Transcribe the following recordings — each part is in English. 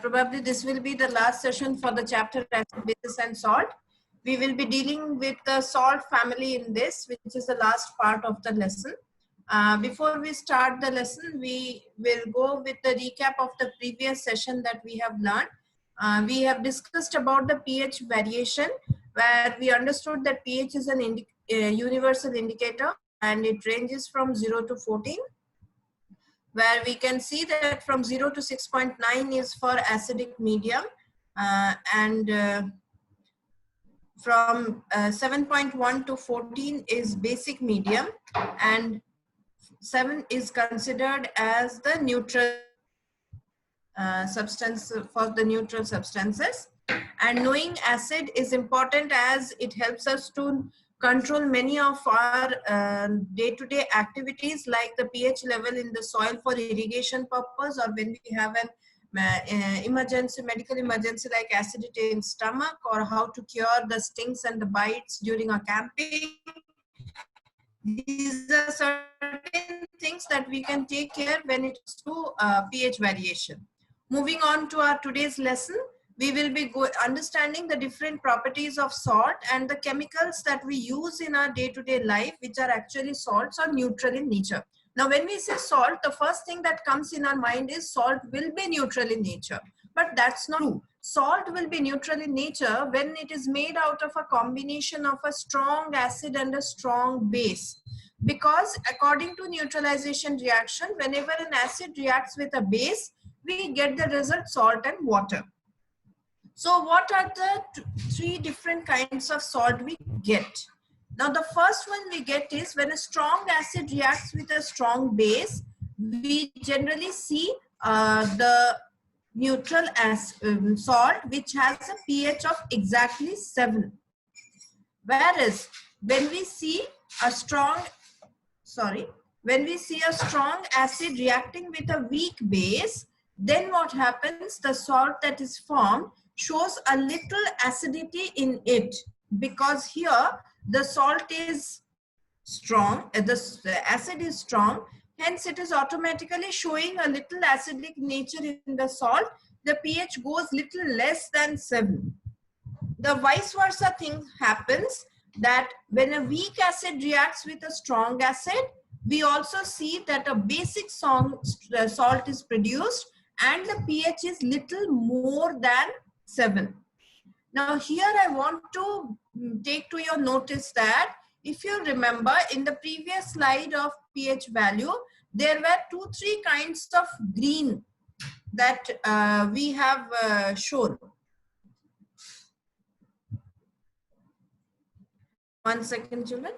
Probably this will be the last session for the chapter acid, basis and salt. We will be dealing with the salt family in this, which is the last part of the lesson. Before we start the lesson, we will go with the recap of the previous session that we have learned. We have discussed about the pH variation, where we understood that pH is an universal indicator and it ranges from 0 to 14. Where we can see that from 0 to 6.9 is for acidic medium, from 7.1 to 14 is basic medium, and 7 is considered as the neutral substance for the neutral substances. And knowing acid is important as it helps us to control many of our day-to-day activities, like the pH level in the soil for irrigation purpose, or when we have an emergency, medical emergency like acidity in stomach, or how to cure the stings and the bites during a camping. These are certain things that we can take care when it comes to pH variation. Moving on to our today's lesson, we will be understanding the different properties of salt and the chemicals that we use in our day-to-day life, which are actually salts or neutral in nature. Now, when we say salt, the first thing that comes in our mind is salt will be neutral in nature, but that's not true. Salt will be neutral in nature when it is made out of a combination of a strong acid and a strong base. Because according to neutralization reaction, whenever an acid reacts with a base, we get the result salt and water. So what are the three different kinds of salt we get? Now the first one we get is when a strong acid reacts with a strong base, we generally see the neutral salt which has a pH of exactly 7. Whereas when we see a strong acid reacting with a weak base, then what happens? The salt that is formed shows a little acidity in it, because here the salt is strong, the acid is strong, hence it is automatically showing a little acidic nature in the salt. The pH goes little less than 7. The vice versa thing happens, that when a weak acid reacts with a strong acid, we also see that a basic salt is produced and the pH is little more than 7. Now here I want to take to your notice that if you remember in the previous slide of pH value, there were 2-3 kinds of green that we have shown. One second, children.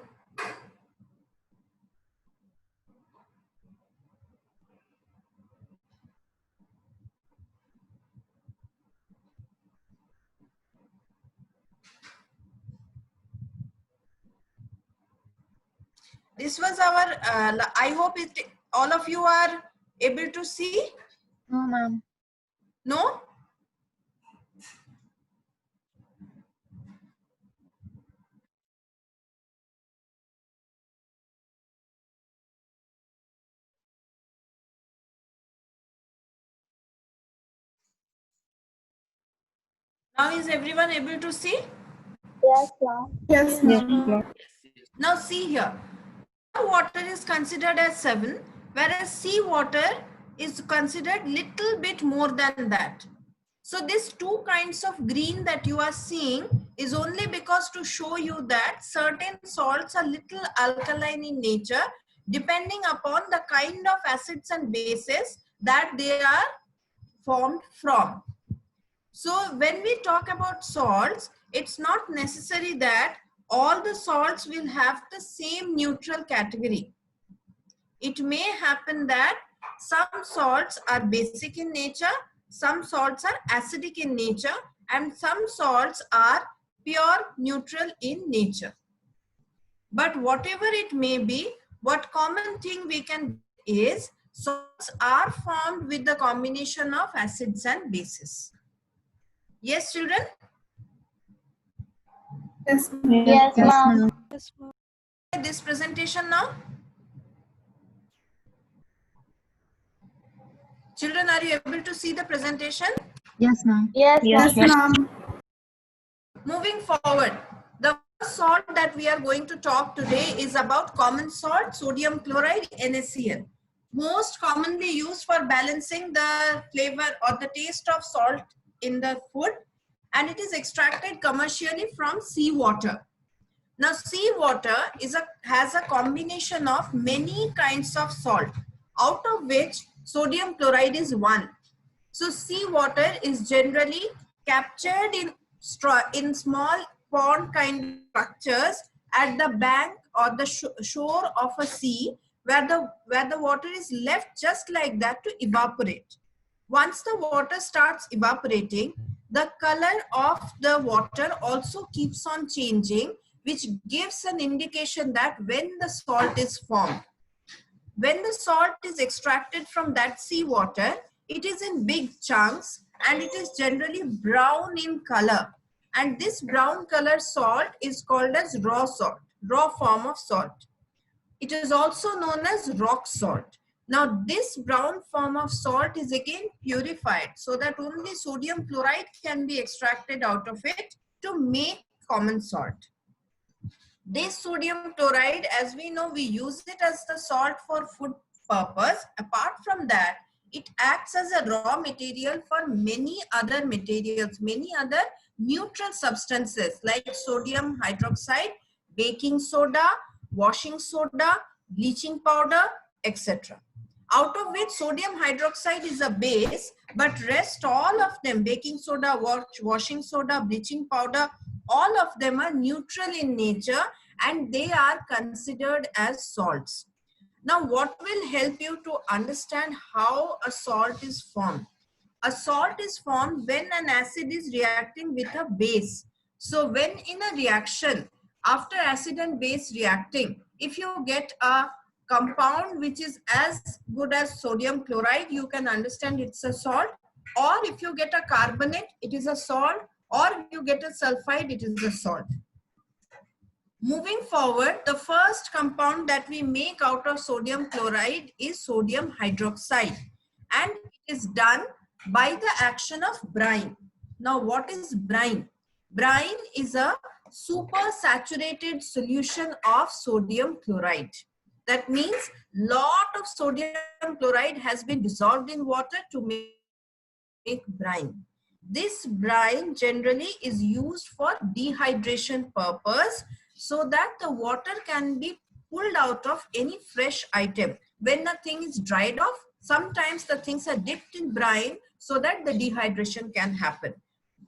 This was our, I hope all of you are able to see? No, ma'am. No? Now is everyone able to see? Yes, ma'am. Yes, ma'am. Now see here. Water is considered as 7, whereas sea water is considered little bit more than that. So these 2 kinds of green that you are seeing is only because to show you that certain salts are little alkaline in nature, depending upon the kind of acids and bases that they are formed from. So when we talk about salts, it's not necessary that all the salts will have the same neutral category. It may happen that some salts are basic in nature, some salts are acidic in nature, and some salts are pure neutral in nature. But whatever it may be, what common thing we can is salts are formed with the combination of acids and bases. Yes, children? Yes, ma'am. Yes, ma'am. this presentation now? Children, are you able to see the presentation? Yes, ma'am. Yes, Yes, ma'am. Moving forward, the first salt that we are going to talk today is about common salt, sodium chloride, NaCl. Most commonly used for balancing the flavor or the taste of salt in the food, and it is extracted commercially from seawater. Now, seawater has a combination of many kinds of salt, out of which sodium chloride is one. So, seawater is generally captured in small pond kind of structures at the bank or the shore of a sea, where the water is left just like that to evaporate. Once the water starts evaporating, the color of the water also keeps on changing, which gives an indication that when the salt is formed. When the salt is extracted from that seawater, it is in big chunks and it is generally brown in color. And this brown color salt is called as raw salt, raw form of salt. It is also known as rock salt. Now, this brown form of salt is again purified so that only sodium chloride can be extracted out of it to make common salt. This sodium chloride, as we know, we use it as the salt for food purpose. Apart from that, it acts as a raw material for many other materials, many other neutral substances like sodium hydroxide, baking soda, washing soda, bleaching powder, etc. Out of which sodium hydroxide is a base, but rest all of them, baking soda, washing soda, bleaching powder, all of them are neutral in nature and they are considered as salts. Now, what will help you to understand how a salt is formed? A salt is formed when an acid is reacting with a base. So, when in a reaction, after acid and base reacting, if you get a compound which is as good as sodium chloride, you can understand it's a salt. Or if you get a carbonate, it is a salt. Or you get a sulfide, it is a salt. Moving forward, the first compound that we make out of sodium chloride is sodium hydroxide, and it is done by the action of brine. Now, what is brine? Brine is a supersaturated solution of sodium chloride. That means lot of sodium chloride has been dissolved in water to make brine. This brine generally is used for dehydration purpose so that the water can be pulled out of any fresh item. When the thing is dried off, sometimes the things are dipped in brine so that the dehydration can happen.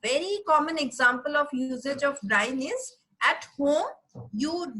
Very common example of usage of brine is at home. You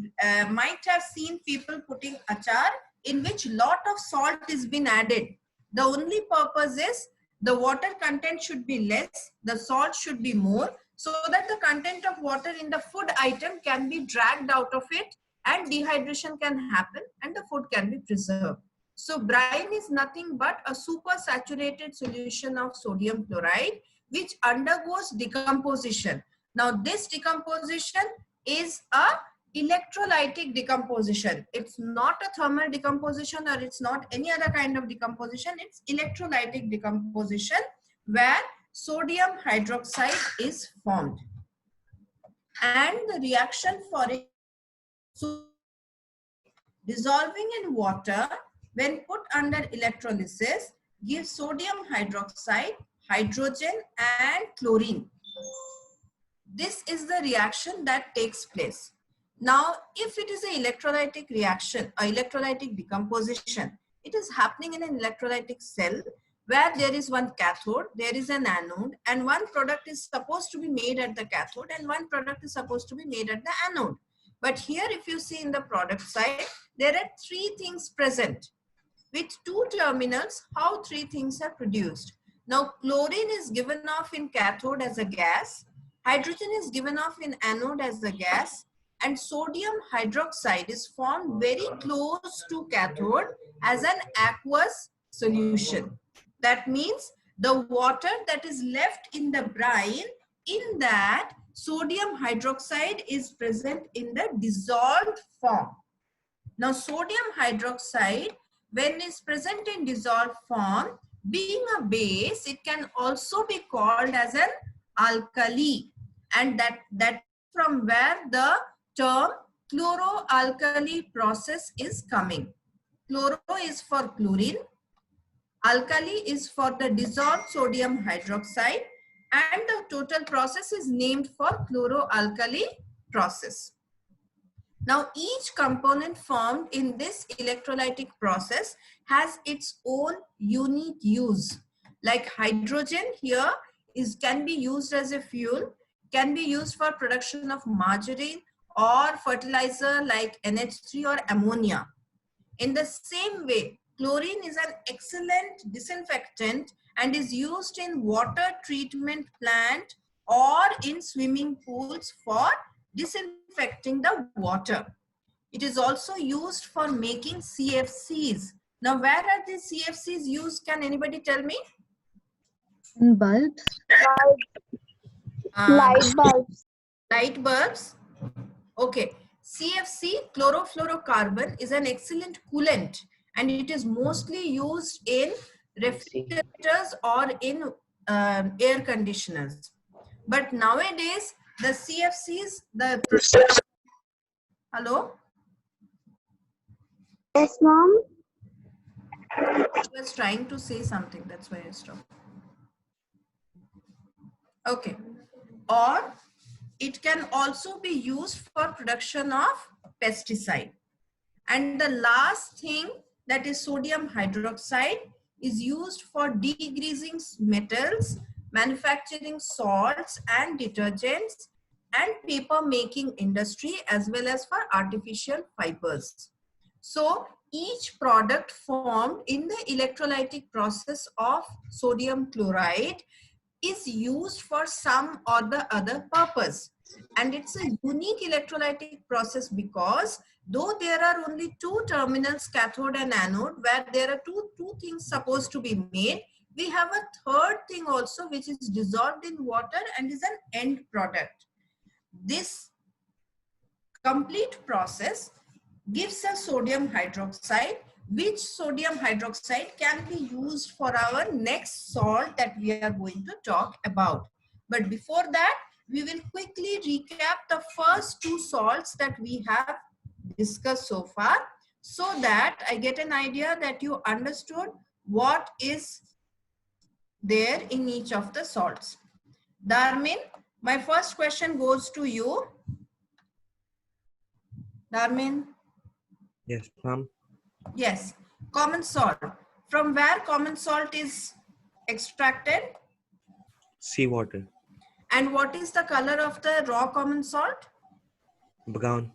might have seen people putting achar in which lot of salt is been added. The only purpose is the water content should be less, the salt should be more, so that the content of water in the food item can be dragged out of it and dehydration can happen and the food can be preserved. So brine is nothing but a supersaturated solution of sodium chloride which undergoes decomposition. Now this decomposition is a electrolytic decomposition. It's not a thermal decomposition or it's not any other kind of decomposition. It's electrolytic decomposition where sodium hydroxide is formed. And the reaction for it, so dissolving in water when put under electrolysis gives sodium hydroxide, hydrogen and chlorine. This is the reaction that takes place. Now, if it is an electrolytic reaction or electrolytic decomposition, it is happening in an electrolytic cell where there is one cathode, there is an anode, and one product is supposed to be made at the cathode and one product is supposed to be made at the anode. But here, if you see in the product side, there are three things present. With two terminals, how three things are produced. Now, chlorine is given off in cathode as a gas, hydrogen is given off in anode as a gas, and sodium hydroxide is formed very close to cathode as an aqueous solution. That means the water that is left in the brine, in that sodium hydroxide is present in the dissolved form. Now, sodium hydroxide, when it's present in dissolved form, being a base, it can also be called as an alkali. And that from where the term chloroalkali process is coming. Chloro is for chlorine, alkali is for the dissolved sodium hydroxide, and the total process is named for chloroalkali process. Now, each component formed in this electrolytic process has its own unique use. Like hydrogen here can be used as a fuel, can be used for production of margarine or fertilizer like NH3 or ammonia. In the same way, chlorine is an excellent disinfectant and is used in water treatment plant or in swimming pools for disinfecting the water. It is also used for making CFCs. Now, where are these CFCs used? Can anybody tell me? In bulbs? Light bulbs. Light bulbs. Okay. CFC, chlorofluorocarbon, is an excellent coolant and it is mostly used in refrigerators or in air conditioners. But nowadays, the CFCs, hello? Yes, mom. I was trying to say something, that's why I stopped. Okay. Or it can also be used for production of pesticide. And the last thing, that is sodium hydroxide, is used for degreasing metals, manufacturing salts and detergents, and paper making industry, as well as for artificial fibers. So each product formed in the electrolytic process of sodium chloride is used for some or the other purpose. And it's a unique electrolytic process because though there are only two terminals, cathode and anode, where there are two things supposed to be made, we have a third thing also which is dissolved in water and is an end product. This complete process gives us sodium hydroxide, which sodium hydroxide can be used for our next salt that we are going to talk about. But before that, we will quickly recap the first two salts that we have discussed so far, so that I get an idea that you understood what is there in each of the salts. Dharmin, my first question goes to you. Dharmin? Yes, ma'am. Yes, common salt. From where common salt is extracted? Seawater. And what is the color of the raw common salt? Brown.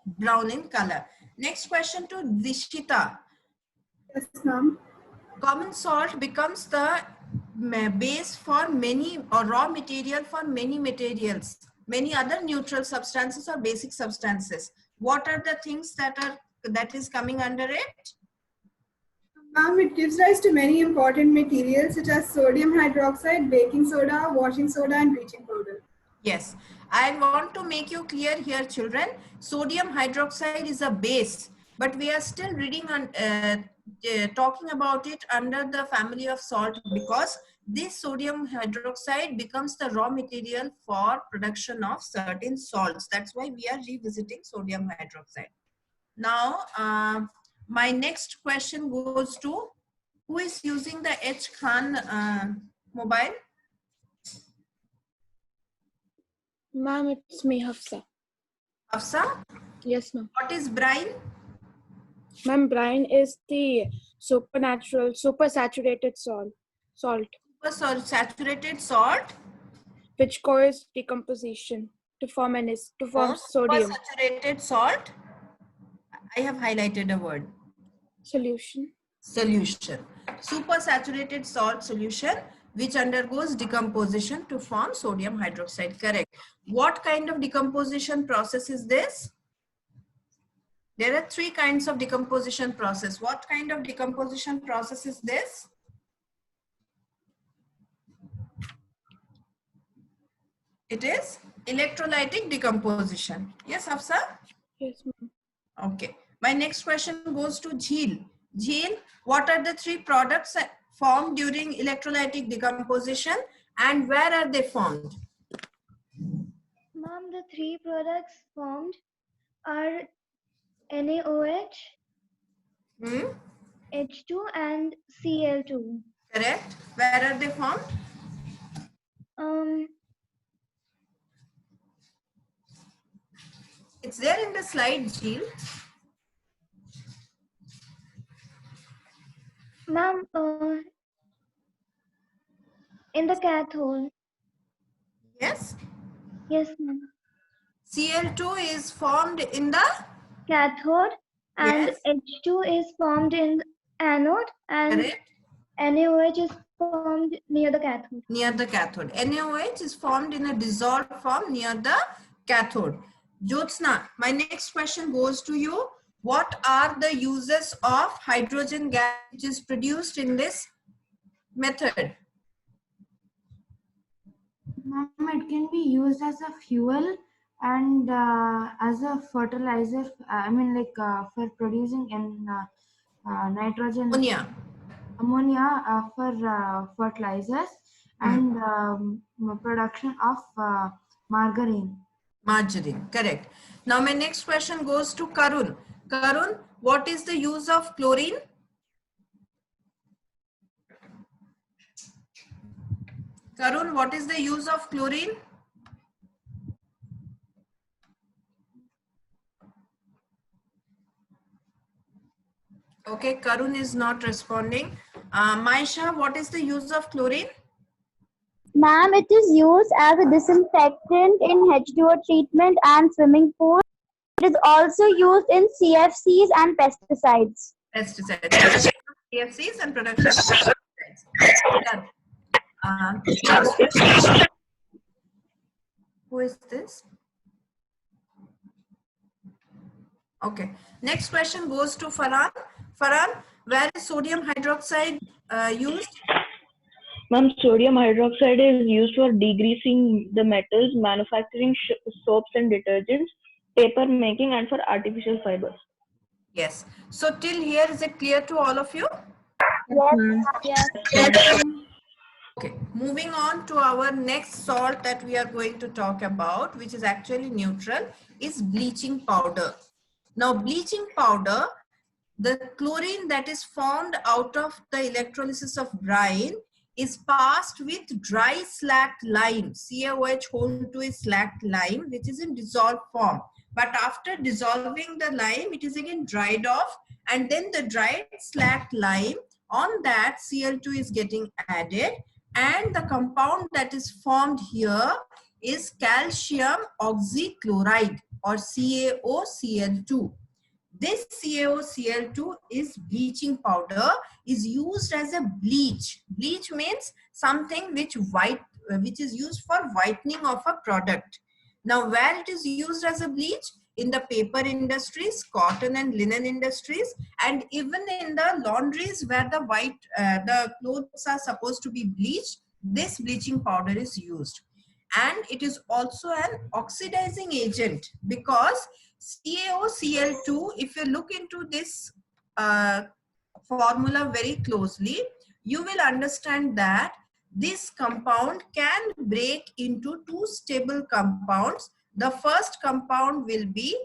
Brown in color. Next question to Dishita. Yes, ma'am. Common salt becomes the base for many or raw material for many materials, many other neutral substances or basic substances. What are the things that is coming under it? Ma'am, it gives rise to many important materials such as sodium hydroxide, baking soda, washing soda, and bleaching powder. Yes, I want to make you clear here, children. Sodium hydroxide is a base, but we are still reading on talking about it under the family of salt because this sodium hydroxide becomes the raw material for production of certain salts. That's why we are revisiting sodium hydroxide. Now, my next question goes to who is using the H. Khan mobile? Ma'am, it's me, Hafsa. Hafsa? Yes, ma'am. What is brine? Ma'am, brine is the super saturated salt, Super saturated salt. which causes decomposition to form sodium Saturated salt. I have highlighted a word. solution. Solution. Super saturated salt solution which undergoes decomposition to form sodium hydroxide. Correct. What kind of decomposition process is this? There are three kinds of decomposition process. What kind of decomposition process is this? It is electrolytic decomposition. Yes, Hafsa? Yes, ma'am. Okay. My next question goes to Jheel. Jheel, what are the three products formed during electrolytic decomposition and where are they formed? Ma'am, the three products formed are NaOH, Hmm? H2 and Cl2. Correct. Where are they formed? It's there in the slide, Jheel. Ma'am, in the cathode. Yes. Yes, ma'am. Cl2 is formed in the Cathode and yes. H2 is formed in anode and Correct. NaOH is formed near the cathode. Near the cathode. NaOH is formed in a dissolved form near the cathode. Jyotsna, my next question goes to you. What are the uses of hydrogen gas which is produced in this method? Ma'am, it can be used as a fuel and as a fertilizer. For producing nitrogen, ammonia for fertilizers and production of margarine. Margarine, correct. Now my next question goes to Karun. Karun, what is the use of chlorine? Karun, what is the use of chlorine? Okay, Karun is not responding. Maisha, what is the use of chlorine? Ma'am, it is used as a disinfectant in H2O treatment and swimming pools. It is also used in CFCs and pesticides. Pesticides. CFCs and production of pesticides. Done. Who is this? Okay. Next question goes to Farhan. Farhan, where is sodium hydroxide used? Ma'am, sodium hydroxide is used for degreasing the metals, manufacturing soaps and detergents, paper making, and for artificial fibers. Yes. So till here, is it clear to all of you? Yes. Okay. Moving on to our next salt that we are going to talk about, which is actually neutral, is bleaching powder. Now, bleaching powder, the chlorine that is formed out of the electrolysis of brine is passed with dry slacked lime. CaOH whole 2 is slacked lime, which is in dissolved form. But after dissolving the lime, it is again dried off, and then the dried slacked lime, on that Cl2 is getting added, and the compound that is formed here is calcium oxychloride or CaOCl2. This CaOCl2 is bleaching powder, is used as a bleach. Bleach means something which is used for whitening of a product. Now, where it is used as a bleach? In the paper industries, cotton and linen industries, and even in the laundries where the clothes are supposed to be bleached, this bleaching powder is used. And it is also an oxidizing agent, because CaOCl2, if you look into this formula very closely, you will understand that this compound can break into two stable compounds. The first compound will be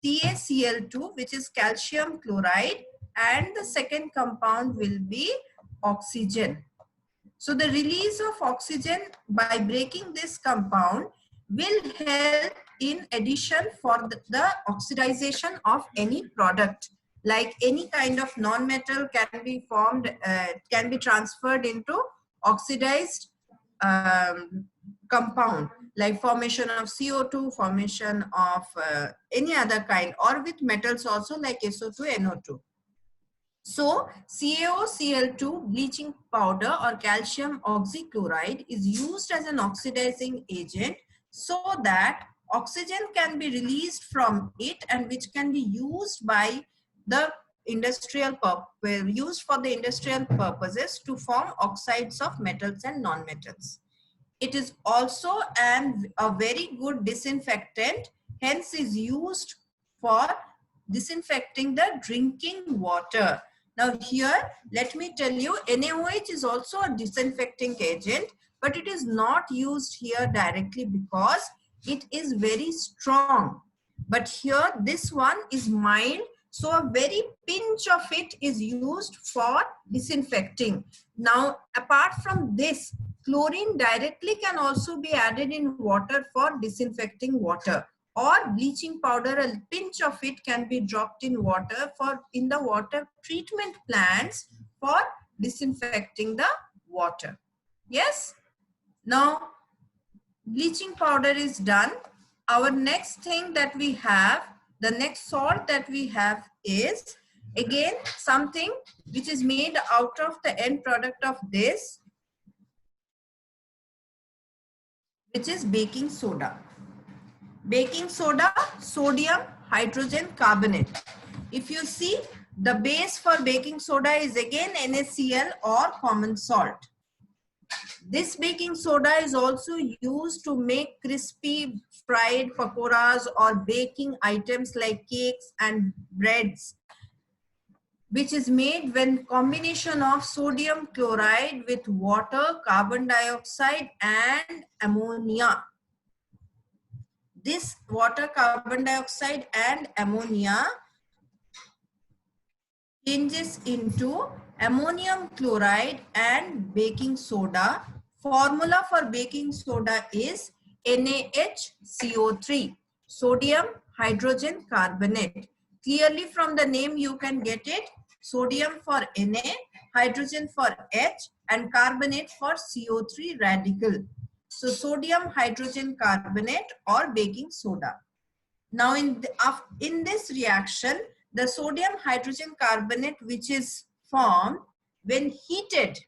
CaCl2, which is calcium chloride, and the second compound will be oxygen. So the release of oxygen by breaking this compound will help in addition for the oxidization of any product. Like any kind of non-metal can be formed, can be transferred into oxidized compound, like formation of CO2, formation of any other kind, or with metals also like SO2, NO2. So CaOCl2 bleaching powder or calcium oxychloride is used as an oxidizing agent so that oxygen can be released from it, and which can be used by the industrial used for the industrial purposes to form oxides of metals and non-metals. It is also a very good disinfectant, hence is used for disinfecting the drinking water. Now here, let me tell you, NaOH is also a disinfecting agent, but it is not used here directly because it is very strong. But here, this one is mild, so a very pinch of it is used for disinfecting. Now, apart from this, chlorine directly can also be added in water for disinfecting water, or bleaching powder, a pinch of it can be dropped in water in the water treatment plants for disinfecting the water. Yes? Now, bleaching powder is done. Our next thing that we have, the next salt that we have is again something which is made out of the end product of this, which is baking soda. Baking soda, sodium hydrogen carbonate. If you see, the base for baking soda is again NaCl or common salt. This baking soda is also used to make crispy fried pakoras or baking items like cakes and breads, which is made when combination of sodium chloride with water, carbon dioxide and ammonia. This water, carbon dioxide and ammonia changes into ammonium chloride and baking soda. Formula for baking soda is NaHCO3, sodium hydrogen carbonate. Clearly from the name you can get it, sodium for Na, hydrogen for H and carbonate for CO3 radical. So sodium hydrogen carbonate or baking soda. Now in this reaction, the sodium hydrogen carbonate which is formed, when heated,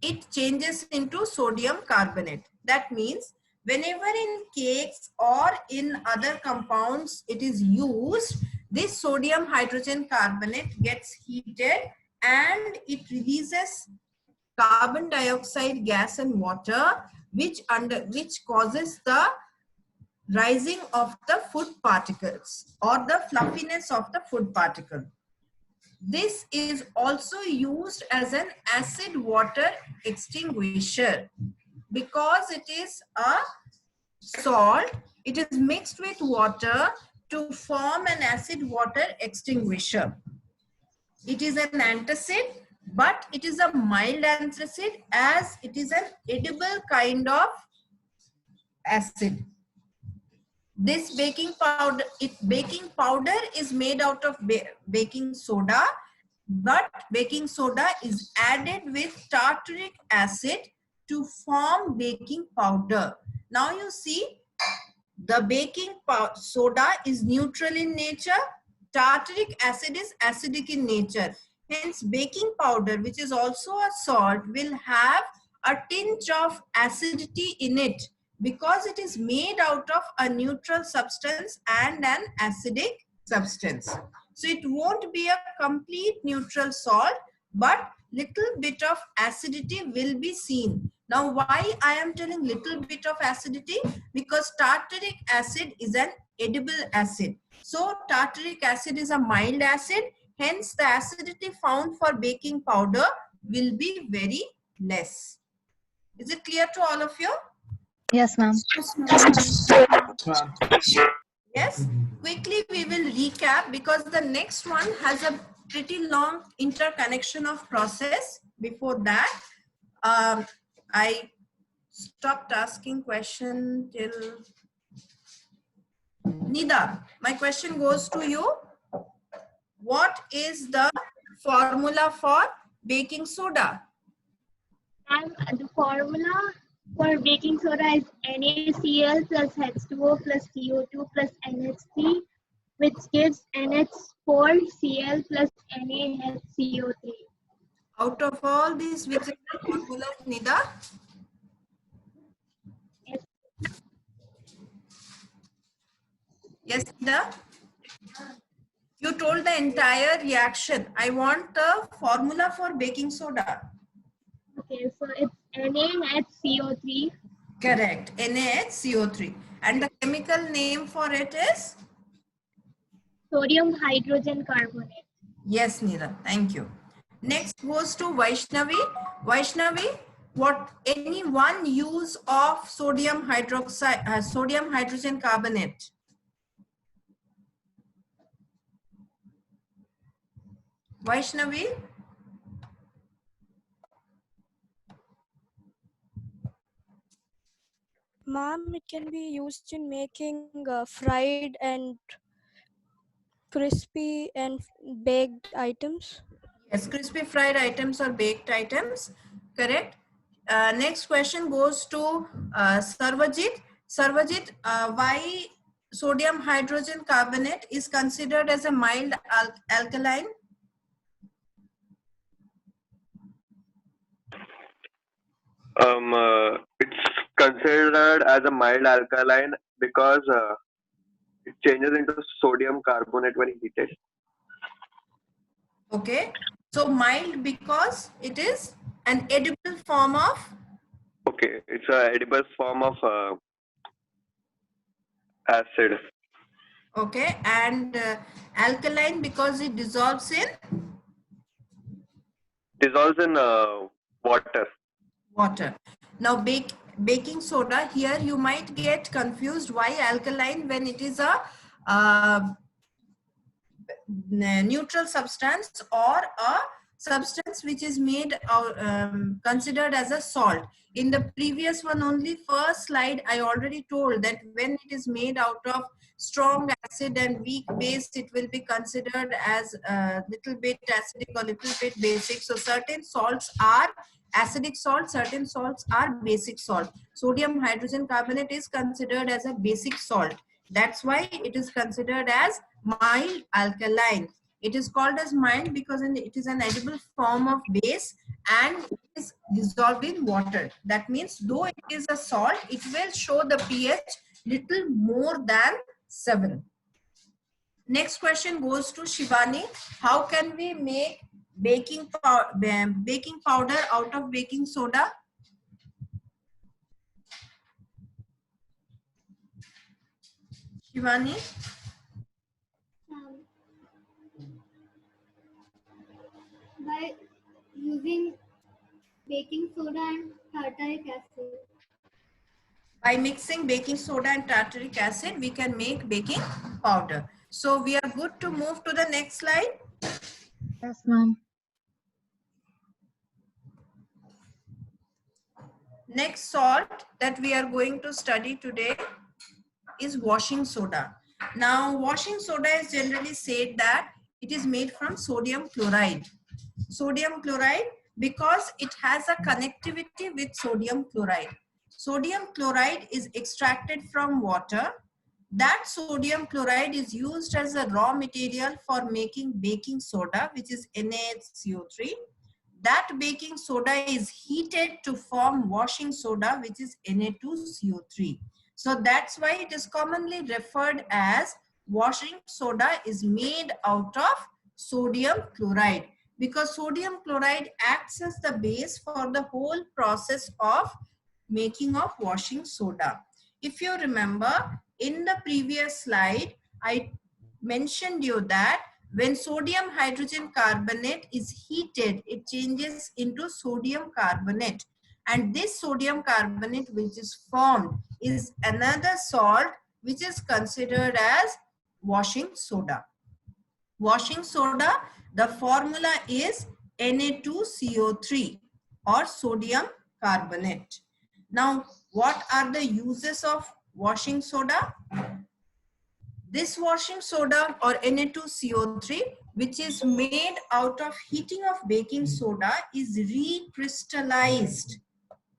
it changes into sodium carbonate. That means whenever in cakes or in other compounds it is used, this sodium hydrogen carbonate gets heated and it releases carbon dioxide gas and water, which causes the rising of the food particles or the fluffiness of the food particle. This is also used as an acid water extinguisher because it is a salt. It is mixed with water to form an acid water extinguisher. It is an antacid, but it is a mild antacid as it is an edible kind of acid. This baking powder is made out of baking soda, but baking soda is added with tartaric acid to form baking powder. Now you see, the baking soda is neutral in nature, tartaric acid is acidic in nature. Hence, baking powder, which is also a salt, will have a tinge of acidity in it because it is made out of a neutral substance and an acidic substance. So it won't be a complete neutral salt, but little bit of acidity will be seen. Now, why I am telling little bit of acidity? Because tartaric acid is an edible acid. So tartaric acid is a mild acid. Hence, the acidity found for baking powder will be very less. Is it clear to all of you? Yes, ma'am. Yes. Quickly, we will recap because the next one has a pretty long interconnection of process. Before that, I stopped asking question till Nida. My question goes to you. What is the formula for baking soda? And the formula for baking soda is NaCl plus H2O plus CO2 plus NH3, which gives NH4Cl plus NaHCO3. Out of all these, which is the formula, Nida? Yes, Nida? You told the entire reaction. I want the formula for baking soda. Okay, so it's NaHCO3. Correct, NaHCO3. And the chemical name for it is? Sodium hydrogen carbonate. Yes, Neera, thank you. Next goes to Vaishnavi. Vaishnavi, what any one use of sodium hydroxide, sodium hydrogen carbonate? Vaishnavi? Ma'am, it can be used in making fried and crispy and baked items. Yes, crispy fried items or baked items, correct. Next question goes to Sarvajit. Sarvajit, why sodium hydrogen carbonate is considered as a mild alkaline? It's considered as a mild alkaline because it changes into sodium carbonate when heated. Okay, so mild because it is an edible form of? Okay, it's a edible form of acid. Okay, and alkaline because it dissolves in? Dissolves in water. Water. Now baking soda, here you might get confused why alkaline when it is a neutral substance or a substance which is made considered as a salt. In the previous one only, first slide, I already told that when it is made out of strong acid and weak base, it will be considered as a little bit acidic or little bit basic. So certain salts are acidic salt, certain salts are basic salt. Sodium hydrogen carbonate is considered as a basic salt. That's why it is considered as mild alkaline. It is called as mild because it is an edible form of base and it is dissolved in water. That means though it is a salt, it will show the pH little more than 7. Next question goes to Shivani. How can we make baking powder out of baking soda? Shivani? By using baking soda and tartaric acid. By mixing baking soda and tartaric acid, we can make baking powder. So we are good to move to the next slide. Yes, ma'am. Next salt that we are going to study today is washing soda. Now, washing soda is generally said that it is made from sodium chloride. Sodium chloride because it has a connectivity with sodium chloride. Sodium chloride is extracted from water. That sodium chloride is used as a raw material for making baking soda, which is NaCO3. That baking soda is heated to form washing soda, which is Na2CO3. So that's why it is commonly referred as washing soda is made out of sodium chloride, because sodium chloride acts as the base for the whole process of making of washing soda. If you remember, in the previous slide, I mentioned you that when sodium hydrogen carbonate is heated, it changes into sodium carbonate. And this sodium carbonate which is formed is another salt which is considered as washing soda. Washing soda, the formula is Na2CO3 or sodium carbonate. Now, what are the uses of washing soda? This washing soda or Na2CO3, which is made out of heating of baking soda, is recrystallized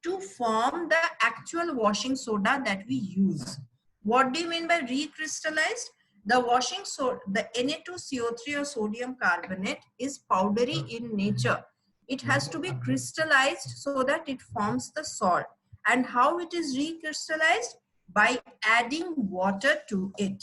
to form the actual washing soda that we use. What do you mean by recrystallized? The washing soda, the Na2CO3 or sodium carbonate is powdery in nature. It has to be crystallized so that it forms the salt. And how it is recrystallized? By adding water to it.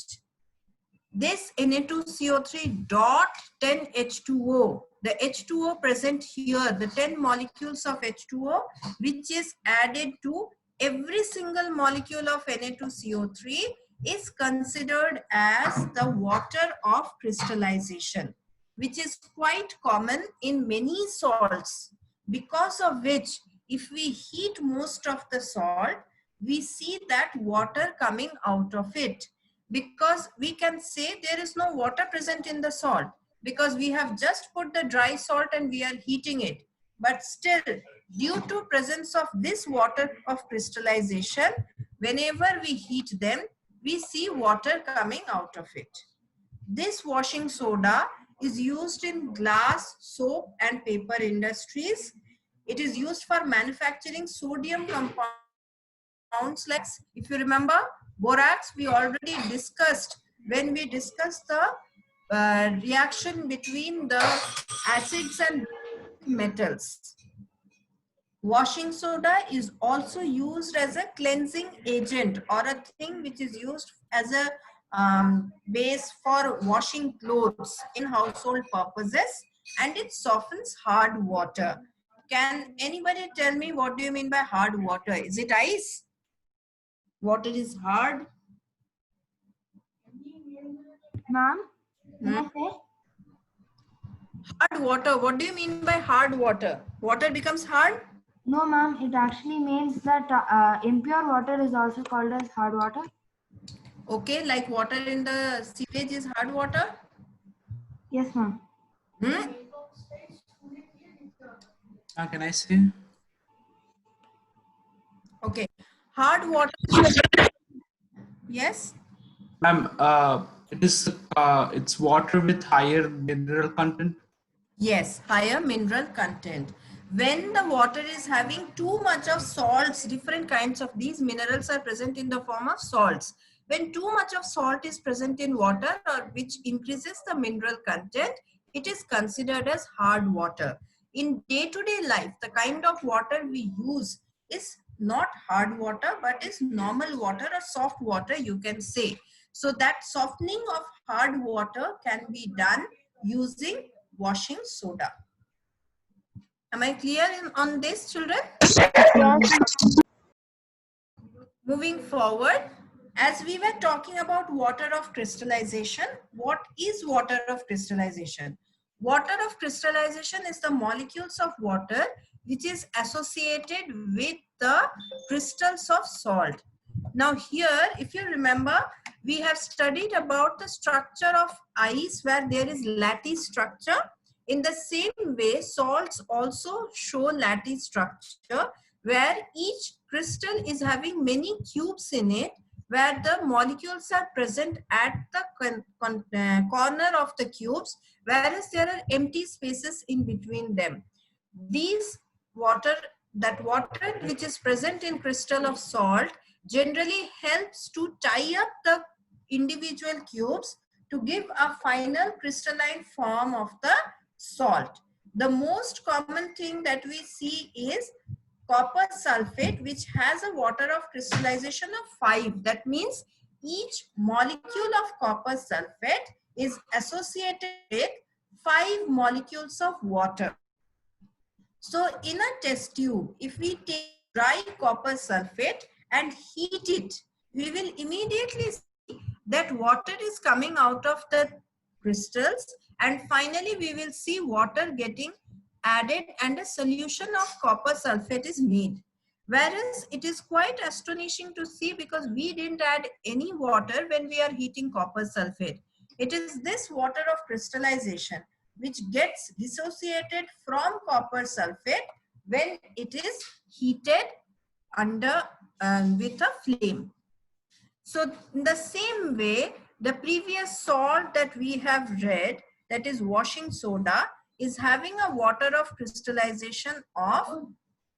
This Na2CO3 dot 10 H2O, the H2O present here, the 10 molecules of H2O, which is added to every single molecule of Na2CO3, is considered as the water of crystallization, which is quite common in many salts, because of which if we heat most of the salt, we see that water coming out of it, because we can say there is no water present in the salt because we have just put the dry salt and we are heating it. But still, due to presence of this water of crystallization, whenever we heat them, we see water coming out of it. This washing soda is used in glass, soap and paper industries. It is used for manufacturing sodium compounds like, if you remember, borax we already discussed when we discussed the reaction between the acids and metals. Washing soda is also used as a cleansing agent or a thing which is used as a base for washing clothes in household purposes, and it softens hard water. Can anybody tell me what do you mean by hard water? Is it ice? Water is hard? Ma'am, can I say? Hard water, what do you mean by hard water? Water becomes hard? No, ma'am, it actually means that impure water is also called as hard water. Okay, like water in the sewage is hard water? Yes, ma'am. Can I say? Okay, hard water. Yes? Ma'am, it is it's water with higher mineral content. Yes, higher mineral content. When the water is having too much of salts, different kinds of these minerals are present in the form of salts. When too much of salt is present in water, or which increases the mineral content, it is considered as hard water. In day-to-day life, the kind of water we use is not hard water, but is normal water or soft water, you can say. So that softening of hard water can be done using washing soda. Am I clear on this, children? Yes. Moving forward, as we were talking about water of crystallization, what is water of crystallization? Water of crystallization is the molecules of water which is associated with the crystals of salt. Now here, if you remember, we have studied about the structure of ice where there is lattice structure. In the same way, salts also show lattice structure where each crystal is having many cubes in it, where the molecules are present at the corner of the cubes, whereas there are empty spaces in between them. That water which is present in crystal of salt generally helps to tie up the individual cubes to give a final crystalline form of the salt. The most common thing that we see is copper sulfate, which has a water of crystallization of 5. That means each molecule of copper sulfate is associated with 5 molecules of water. So in a test tube, if we take dry copper sulfate and heat it, we will immediately see that water is coming out of the crystals, and finally we will see water getting added and a solution of copper sulfate is made. Whereas it is quite astonishing to see, because we didn't add any water when we are heating copper sulfate. It is this water of crystallization which gets dissociated from copper sulfate when it is heated under with a flame. So in the same way, the previous salt that we have read, that is washing soda, is having a water of crystallization of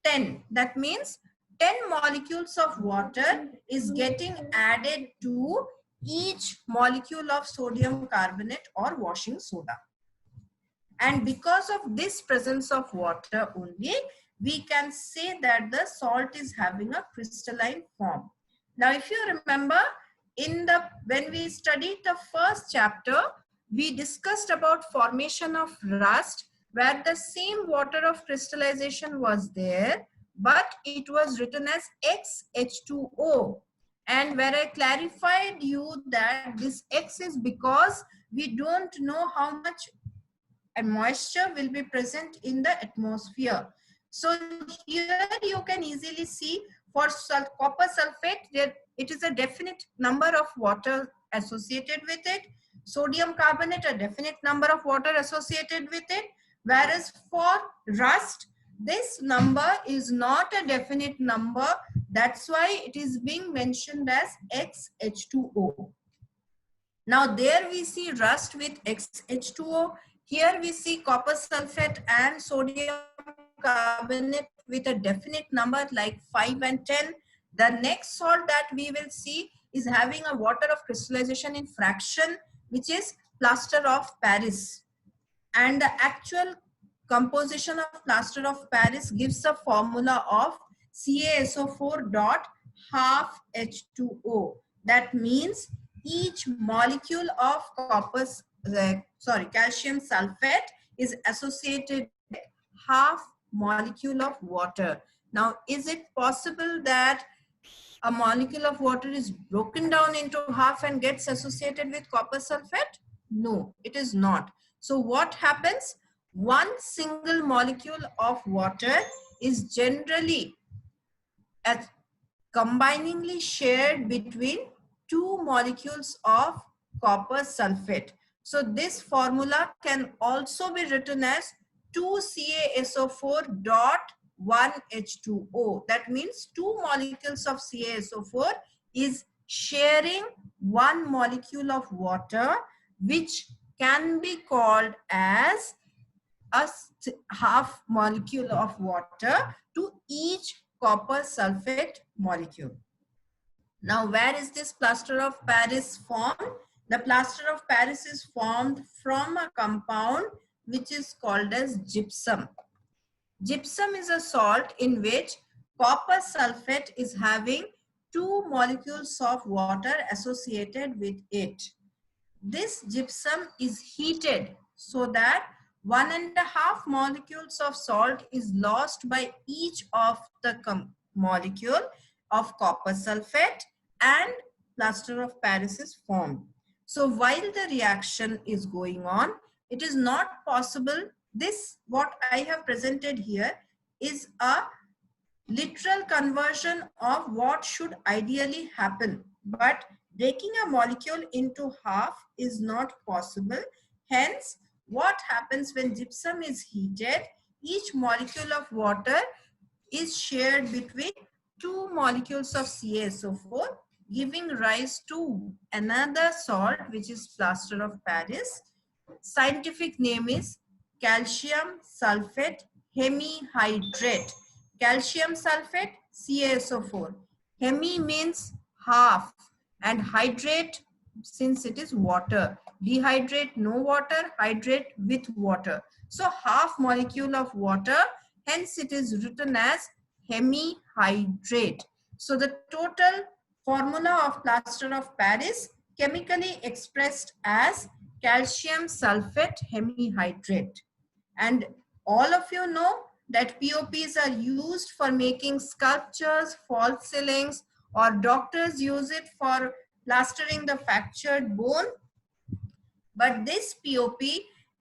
10. That means 10 molecules of water is getting added to each molecule of sodium carbonate or washing soda. And because of this presence of water only, we can say that the salt is having a crystalline form. Now, if you remember, when we studied the first chapter, we discussed about formation of rust, where the same water of crystallization was there, but it was written as XH2O. And where I clarified you that this X is because we don't know how much moisture will be present in the atmosphere. So here you can easily see for copper sulfate, there it is a definite number of water associated with it. Sodium carbonate, a definite number of water associated with it. Whereas for rust, this number is not a definite number. That's why it is being mentioned as XH2O. Now there we see rust with XH2O. Here we see copper sulfate and sodium carbonate with a definite number like 5 and 10. The next salt that we will see is having a water of crystallization in fraction, which is plaster of Paris. And the actual composition of plaster of Paris gives a formula of CaSO4 dot half H2O. That means each molecule of calcium sulfate is associated with half molecule of water. Now, is it possible that a molecule of water is broken down into half and gets associated with copper sulfate? No, it is not. So what happens? One single molecule of water is generally combiningly shared between two molecules of copper sulfate. So this formula can also be written as 2CaSO4 dot 1H2O. That means two molecules of CaSO4 is sharing one molecule of water, which can be called as a half molecule of water to each copper sulfate molecule. Now, where is this plaster of Paris formed? The plaster of Paris is formed from a compound which is called as gypsum. Gypsum is a salt in which copper sulfate is having two molecules of water associated with it. This gypsum is heated so that 1.5 molecules of salt is lost by each of the molecule of copper sulfate, and plaster of Paris is formed. So while the reaction is going on, it is not possible. This, what I have presented here, is a literal conversion of what should ideally happen. But breaking a molecule into half is not possible. Hence, what happens when gypsum is heated? Each molecule of water is shared between two molecules of CaSO4, giving rise to another salt, which is plaster of Paris. Scientific name is calcium sulfate hemihydrate. Calcium sulfate, CaSO4. Hemi means half, and hydrate, since it is water. Dehydrate, no water. Hydrate, with water. So half molecule of water, hence it is written as hemihydrate. So the total formula of plaster of Paris, chemically expressed as calcium sulfate hemihydrate. And all of you know that POPs are used for making sculptures, false ceilings, or doctors use it for plastering the fractured bone. But this POP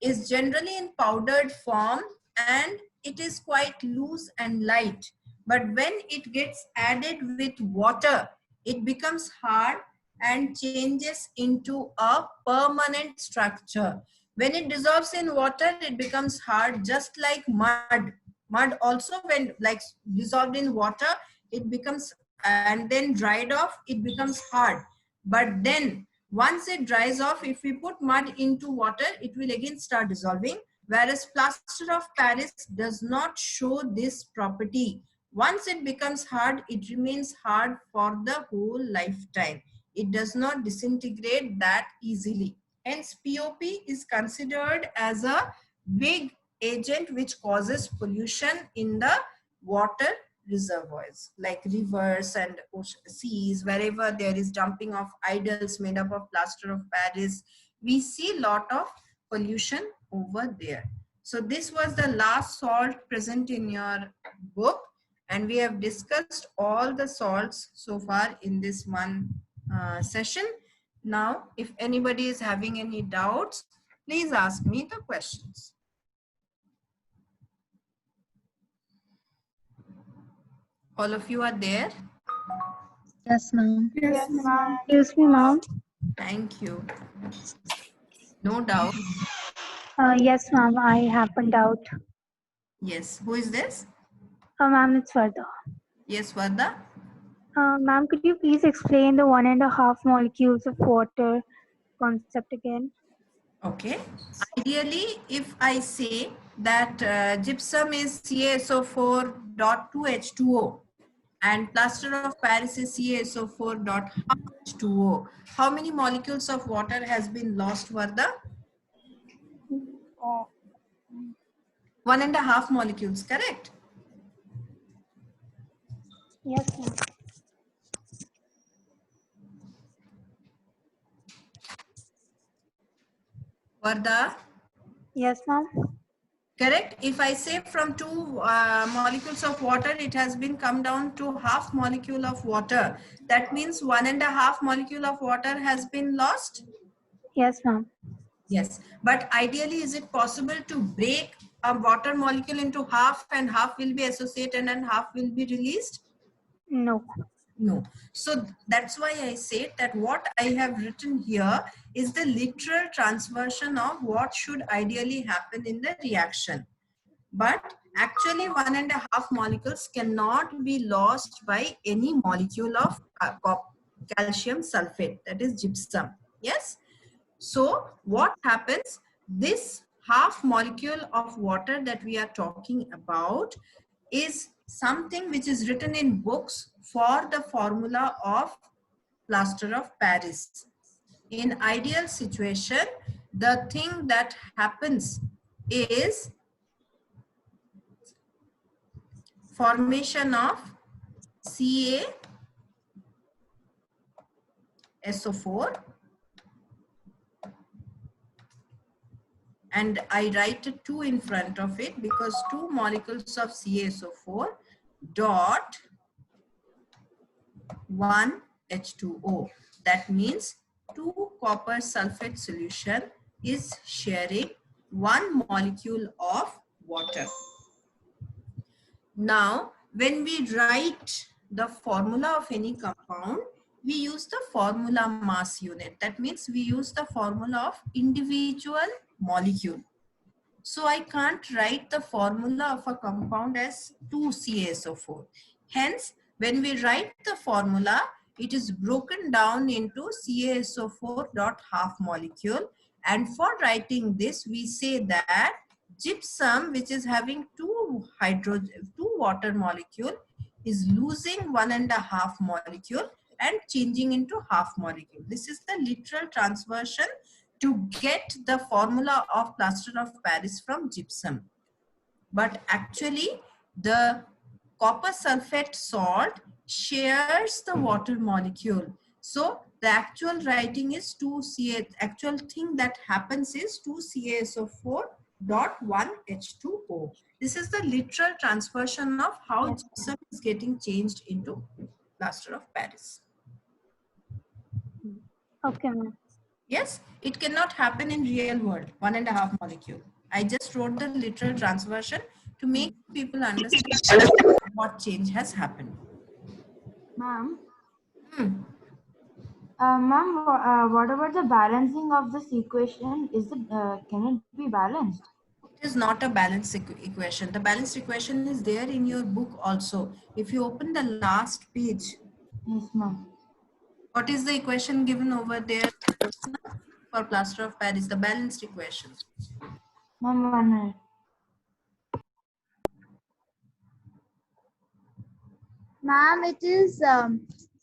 is generally in powdered form and it is quite loose and light. But when it gets added with water, it becomes hard and changes into a permanent structure. When it dissolves in water, it becomes hard, just like mud. Mud also, when like dissolved in water, it becomes, and then dried off, it becomes hard. But then once it dries off, if we put mud into water, it will again start dissolving. Whereas plaster of Paris does not show this property. Once it becomes hard, it remains hard for the whole lifetime. It does not disintegrate that easily. Hence, POP is considered as a big agent which causes pollution in the water reservoirs, like rivers and seas. Wherever there is dumping of idols made up of plaster of Paris, we see a lot of pollution over there. So this was the last salt present in your book. And we have discussed all the salts so far in this one session. Now, if anybody is having any doubts, please ask me the questions. All of you are there? Yes, ma'am. Yes, ma'am. Excuse me, ma'am. Thank you. No doubt. Yes, ma'am. I have a doubt. Yes. Who is this? Ma'am, it's Varda. Yes, Varda. Ma'am, could you please explain the 1.5 molecules of water concept again? Okay. Ideally, if I say that gypsum is CaSO4.2H2O and plaster of Paris is CaSO4.2H2O, how many molecules of water has been lost, Varda? 1.5 molecules, correct? Yes, ma'am. Varda? Yes, ma'am. Correct. If I say from 2 molecules of water, it has been come down to half molecule of water. That means 1.5 molecule of water has been lost. Yes, ma'am. Yes. But ideally, is it possible to break a water molecule into half and half will be associated and half will be released? No. No. So that's why I say that what I have written here is the literal transversion of what should ideally happen in the reaction. But actually 1.5 molecules cannot be lost by any molecule of calcium sulfate, that is gypsum. Yes. So what happens? This half molecule of water that we are talking about is something which is written in books for the formula of plaster of Paris. In ideal situation, the thing that happens is formation of CaSO4, and I write a 2 in front of it because 2 molecules of CaSO4 dot 1 H2O. That means 2 copper sulfate solution is sharing 1 molecule of water. Now, when we write the formula of any compound, we use the formula mass unit. That means we use the formula of individual molecule. So I can't write the formula of a compound as 2CaSO4. Hence, when we write the formula, it is broken down into CaSO4 dot half molecule. And for writing this, we say that gypsum, which is having 2 water molecule, is losing 1.5 molecule and changing into half molecule. This is the literal transversion to get the formula of plaster of Paris from gypsum. But actually, the copper sulfate salt shares the water molecule. So the actual writing is 2Ca. Actual thing that happens is 2CaSO4.1H2O. This is the literal transversion of how gypsum is getting changed into plaster of Paris. Okay, ma'am. Yes, it cannot happen in real world, 1.5 molecule. I just wrote the literal transversion to make people understand what change has happened. Ma'am. Ma'am, what about the balancing of this equation? Is it can it be balanced? It is not a balanced equation. The balanced equation is there in your book also. If you open the last page. Yes, ma'am. What is the equation given over there for plaster of Paris? The balanced equation. Ma'am, 1 minute. Ma'am, it is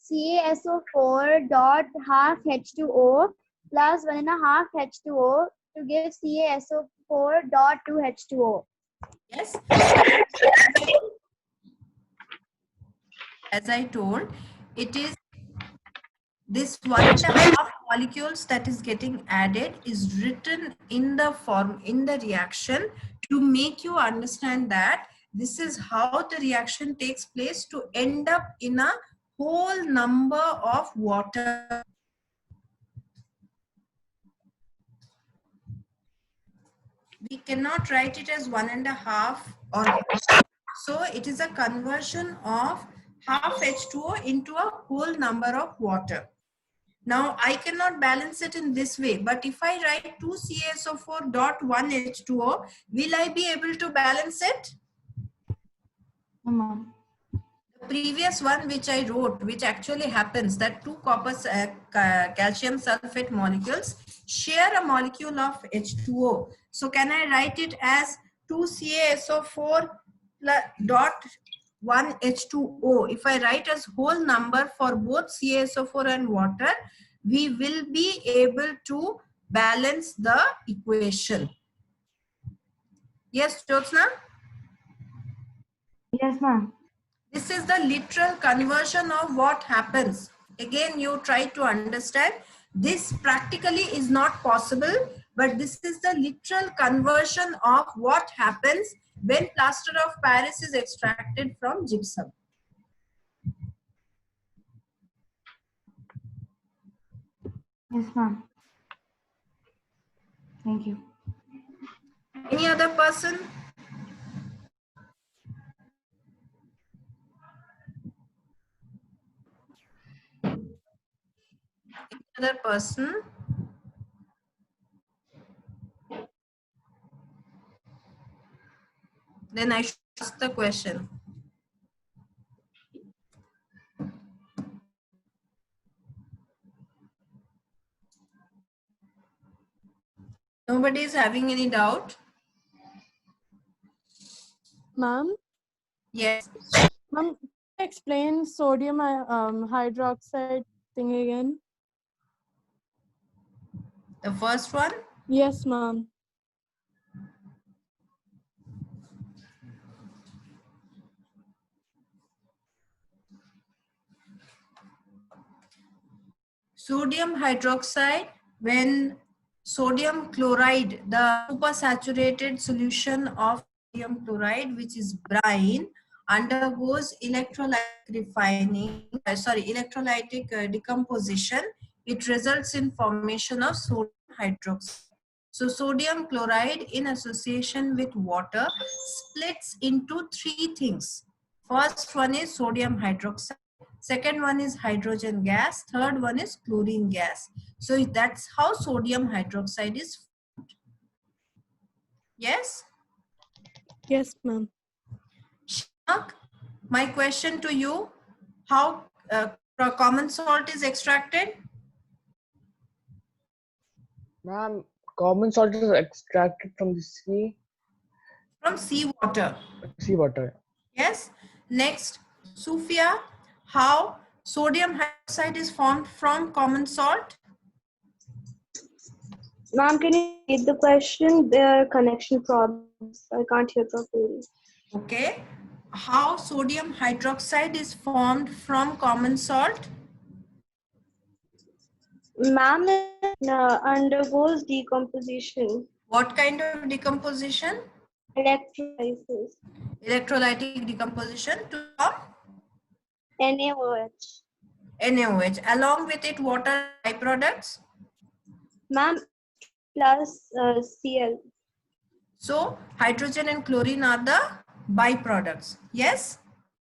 CaSO4 dot half H2O plus 1.5 H2O to give CaSO4 dot 2 H2O. Yes. As I told, it is this 1.5 molecules that is getting added is written in the form in the reaction to make you understand that This is how the reaction takes place to end up in a whole number of water. We cannot write it as 1.5 or so it is a conversion of half H2O into a whole number of water. Now I cannot balance it in this way, but if I write 2 CaSO4 dot 1 H2O, will I be able to balance it? Ma'am. The previous one which I wrote, which actually happens that two copper calcium sulfate molecules share a molecule of H2O. So can I write it as 2 CaSO4 dot 1 H2O? If I write as whole number for both CaSO4 and water, we will be able to balance the equation. Yes, Jyotsna? Yes, ma'am. This is the literal conversion of what happens. Again, you try to understand. This practically is not possible, but this is the literal conversion of what happens when plaster of Paris is extracted from gypsum. Yes, ma'am. Thank you. Any other person? Other person? Then I should ask the question. Nobody is having any doubt? Ma'am? Yes. Ma'am, explain sodium hydroxide thing again. The first one? Yes, ma'am. Sodium hydroxide, when sodium chloride, the supersaturated solution of sodium chloride, which is brine, undergoes electrolytic decomposition, it results in formation of sodium hydroxide. So sodium chloride in association with water splits into three things. First one is sodium hydroxide. Second one is hydrogen gas. Third one is chlorine gas. So that's how sodium hydroxide is formed. Yes? Yes, ma'am. Shank, my question to you, how common salt is extracted? Ma'am, common salt is extracted from the sea. From seawater. Seawater. Yes. Next, Sufia, how sodium hydroxide is formed from common salt? Ma'am, can you repeat the question? There are connection problems. I can't hear properly. Okay. How sodium hydroxide is formed from common salt? Ma'am, it undergoes decomposition. What kind of decomposition? Electrolysis. Electrolytic decomposition to form? NaOH. NaOH. Along with it, what are byproducts? Ma'am, plus Cl. So, hydrogen and chlorine are the byproducts. Yes?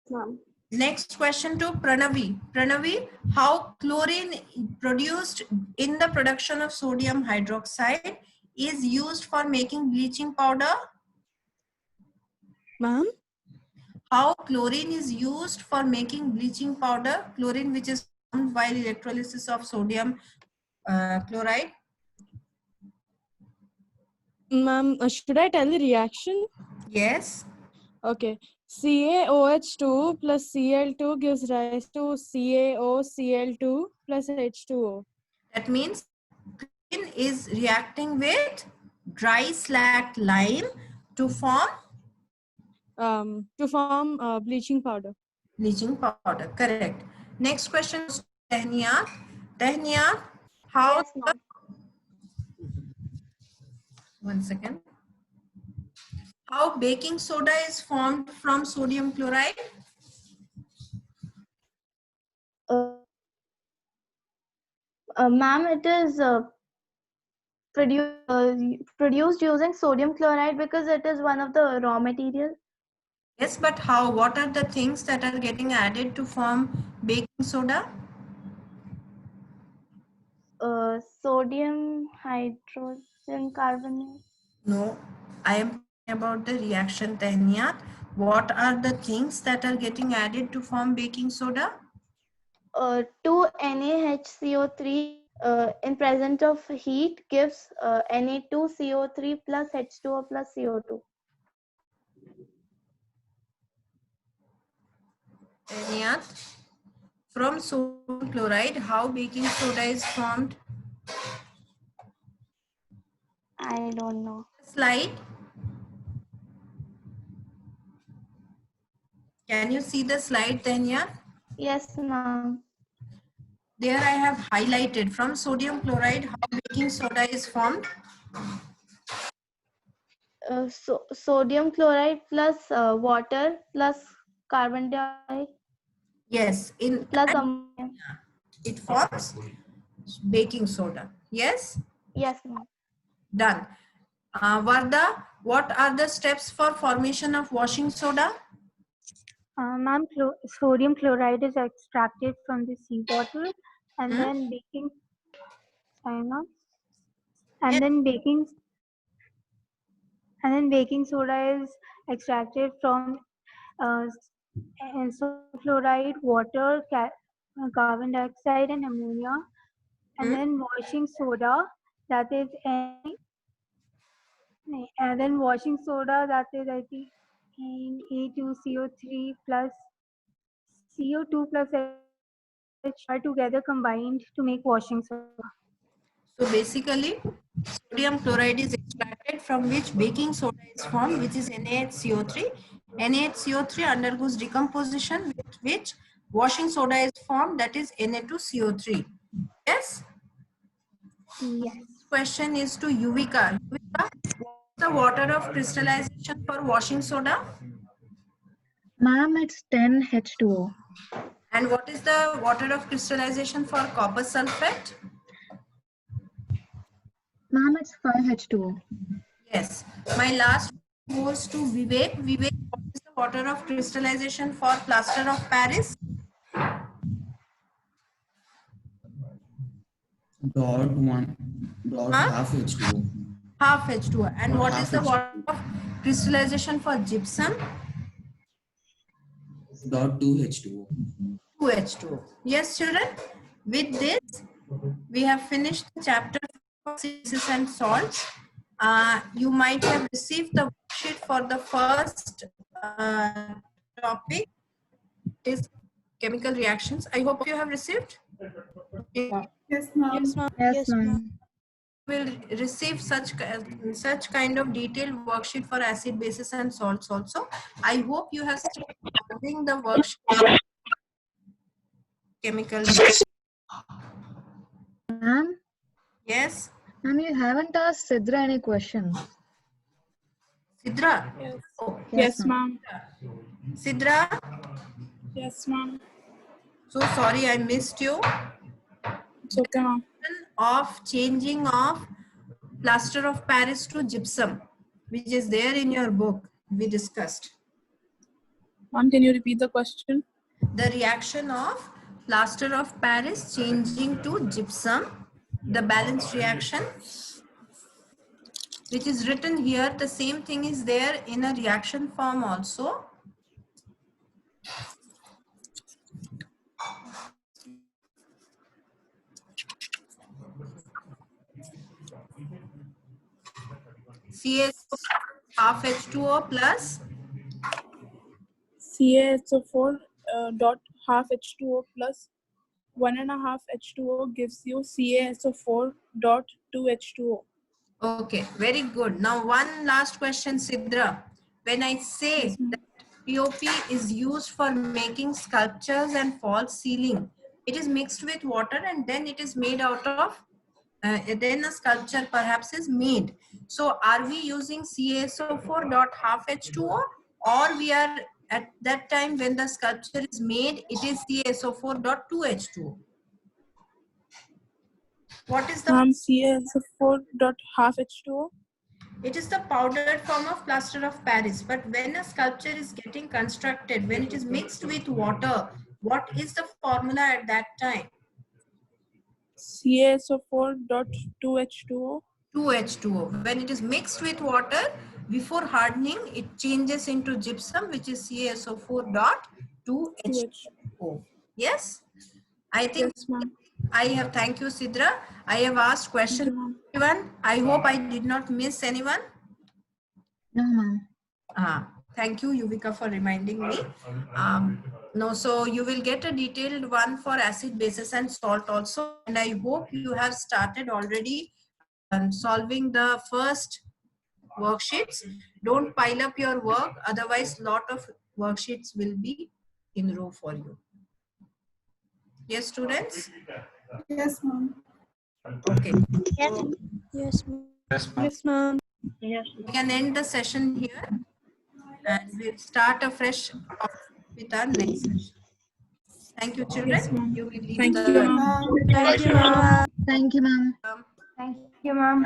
Ma'am. Next question to Pranavi. Pranavi, how chlorine produced in the production of sodium hydroxide is used for making bleaching powder? Ma'am? How chlorine is used for making bleaching powder? Chlorine which is formed while electrolysis of sodium chloride. Ma'am, should I tell the reaction? Yes. Okay. CaOH2 plus Cl2 gives rise to CaOCl2 plus H2O. That means chlorine is reacting with dry slacked lime to form bleaching powder. Bleaching powder, correct. Next question is Tehnia. Tehnia, how? Yes, one second. How baking soda is formed from sodium chloride? Ma'am, it is produced using sodium chloride because it is one of the raw materials. Yes, but how? What are the things that are getting added to form baking soda? Sodium hydrogen carbonate. No, I am talking about the reaction, Tahniyat. What are the things that are getting added to form baking soda? 2 NaHCO3 in presence of heat gives Na2CO3 plus H2O plus CO2. Tahniyat, from sodium chloride, how baking soda is formed? I don't know. Slide. Can you see the slide, Tahniyat? Yes, ma'am. There I have highlighted from sodium chloride how baking soda is formed. Sodium chloride plus water plus carbon dioxide. Yes, in plus ammonia. It forms baking soda. Yes? Yes, ma'am. Done. Varda, what are the steps for formation of washing soda? Ma'am, sodium chloride is extracted from the seawater, and then baking. Sorry, ma'am. And then baking soda is extracted from sodium chloride, water, carbon dioxide, and ammonia. And then washing soda, that is and then washing soda, that is I think A2CO3 plus CO2 plus H are together combined to make washing soda. So basically, sodium chloride is extracted from which baking soda is formed, which is NaHCO3. NaHCO3 undergoes decomposition with which washing soda is formed, that is Na2CO3. Yes? Yes. Question is to Yuvika. Yuvika, what's the water of crystallization for washing soda? Ma'am, it's 10H2O. And what is the water of crystallization for copper sulfate? Ma'am, it's 5H2O. Yes. My last goes to Vivek. Vivek, what is the water of crystallization for plaster of Paris? Half H2O. Half H2O. And what is the water of crystallization for gypsum? .2H2O. 2H2O. Yes, children. With this, we have finished the chapter of bases and salts. You might have received the worksheet for the first topic, is chemical reactions. I hope you have received. Yes, ma'am. Yes, ma'am. Yes, ma'am. Will receive such kind of detailed worksheet for acid, bases, and salts also. I hope you have started doing the worksheet. Chemical. Ma'am? Yes. Ma'am, you haven't asked Sidra any question. Sidra? Yes. Oh, Yes, ma'am. Sidra? Yes, ma'am. So sorry I missed you. It's okay, ma'am. Of changing of plaster of Paris to gypsum, which is there in your book, we discussed. Ma'am, can you repeat the question? The reaction of plaster of Paris changing to gypsum, the balanced reaction, which is written here, the same thing is there in a reaction form also. CS half H2O plus CaSO4 dot half H2O plus 1.5 H2O gives you CaSO4 dot 2 H2O. Okay, very good. Now one last question, Sidra. When I say that POP is used for making sculptures and false ceiling, it is mixed with water and then it is made out of then a sculpture perhaps is made. So are we using CaSO4 dot half H2O, or we are at that time when the sculpture is made, it is CaSO4 dot 2 H2O? What is the CaSO4 dot half H2O? It is the powdered form of plaster of Paris. But when a sculpture is getting constructed, when it is mixed with water, what is the formula at that time? CaSO4 dot 2 H2O. 2H2O. When it is mixed with water, before hardening, it changes into gypsum, which is CaSO4 dot 2H2O. Yes? I think I have, thank you, Sidra. I have asked questions to everyone. I hope I did not miss anyone. No, ma'am. Thank you, Yuvika, for reminding me. No, so you will get a detailed one for acid, bases, and salt also. And I hope you have started already solving the first worksheets. Don't pile up your work, otherwise lot of worksheets will be in row for you. Yes, students? Yes, ma'am. Okay. Yes, Yes, ma'am. Yes. We can end the session here and we'll start afresh with our next session. Thank you, children. Yes, ma'am. You will leave Thank the you, ma'am. Thank you, ma'am. Thank you, ma'am. Thank you, ma'am.